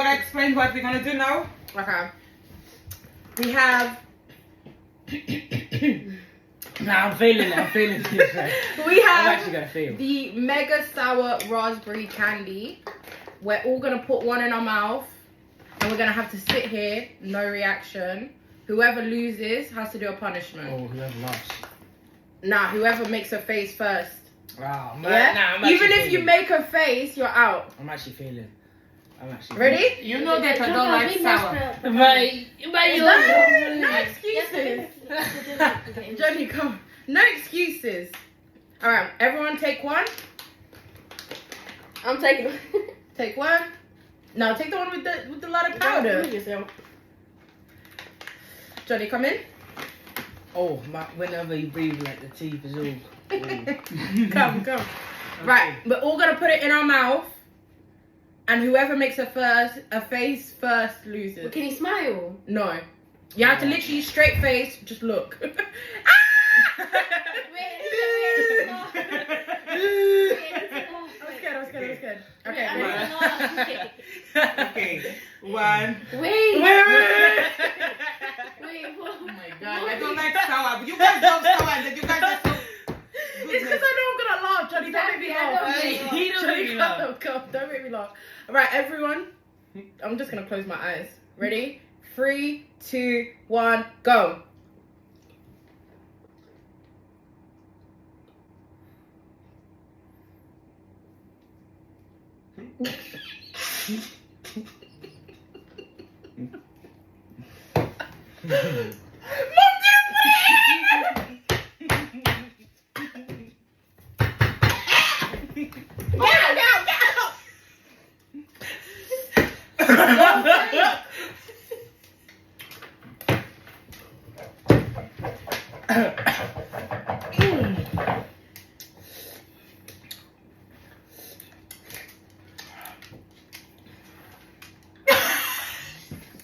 gonna explain what we're gonna do now. Okay. We have. Nah, I'm feeling it. this. Right? We I'm have actually gonna feel. the mega sour raspberry candy. We're all gonna put one in our mouth, and we're gonna have to sit here, no reaction. Whoever loses has to do a punishment. Oh, whoever lost. Nah, whoever makes a face first. Wow, man. Yeah. Nah, I'm Even actually if you feeling. make a face, you're out. I'm actually feeling. Ready? You know that I don't like sour. But you No excuses. Johnny, come. No excuses. All right, everyone, take one. I'm taking it. Take one. No, take the one with the lot of powder. Johnny, come in. Oh, whenever you breathe, like the teeth is all. Come. Right, we're all gonna put it in our mouth, and whoever makes a face first loses. Can you smile? No, you have to literally straight face. Just look. I was scared. Okay. Okay. One. Wait. Oh my god, I don't like sour. You guys love sour, and then you guys are so. It's because I know I'm gonna laugh, Johnny. Don't make me laugh. He don't make me laugh. Don't make me laugh. All right, everyone. I'm just gonna close my eyes. Ready? 3, 2, 1, go.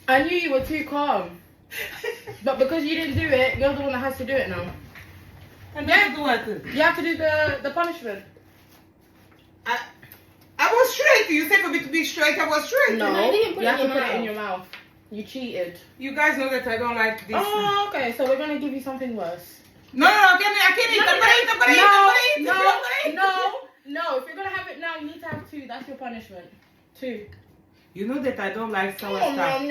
I knew you were too calm. But because you didn't do it, you're the one that has to do it now. And then do what? You have to do the punishment. I was straight. You said for me to be straight. I was straight. No, you didn't put you it have in to your put it in mouth. your mouth. You cheated. You guys know that I don't like this. Oh, okay. So we're gonna give you something worse. No, I can't eat. I'm gonna eat. No. If you're gonna have it now, you need to have 2. That's your punishment. 2. You know that I don't like sour No. stuff.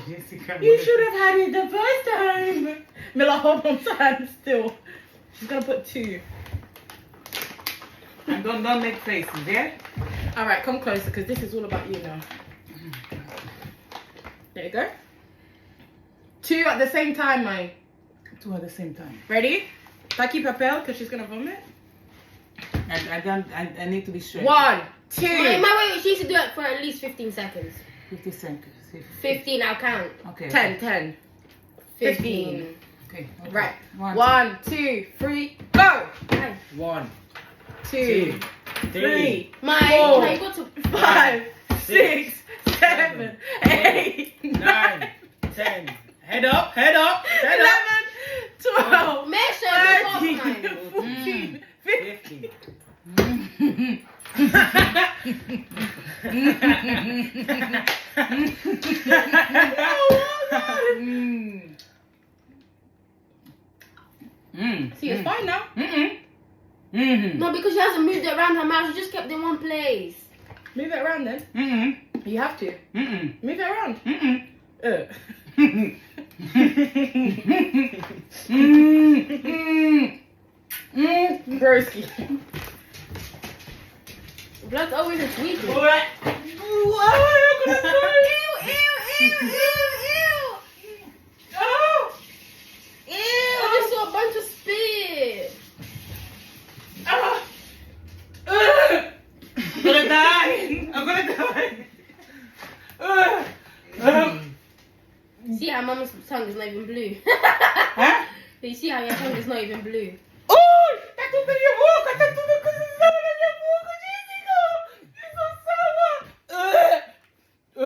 Jessica, You should have had it the first time. Mila, hold on to hand still. She's gonna put 2. And don't make faces, yeah? All right, come closer because this is all about you now. There you go. 2 at the same time, mate. 2 at the same time. Ready? Taki Papel, because she's gonna vomit. I need to be straight. 1, 2. Wait, she should do it for at least 15 seconds. 50 seconds. 15, I'll count. Okay. 10. 15. Okay. Right. 1, 1, 2, 3, go! 1, 2, 3, My, you got to 5, 6, 7, 8, 9, 10. Head up. 11, 12, measure 13, 14, 15. 50. See, it's fine now. No, because she hasn't moved it around her mouth. She just kept it in one place. Move it around then. You have to. Move it around. Broski. Blood's always a sweet. Ew. I just saw a bunch of spit. I'm gonna die. See how mama's tongue is not even blue. Huh? You see how your tongue is not even blue.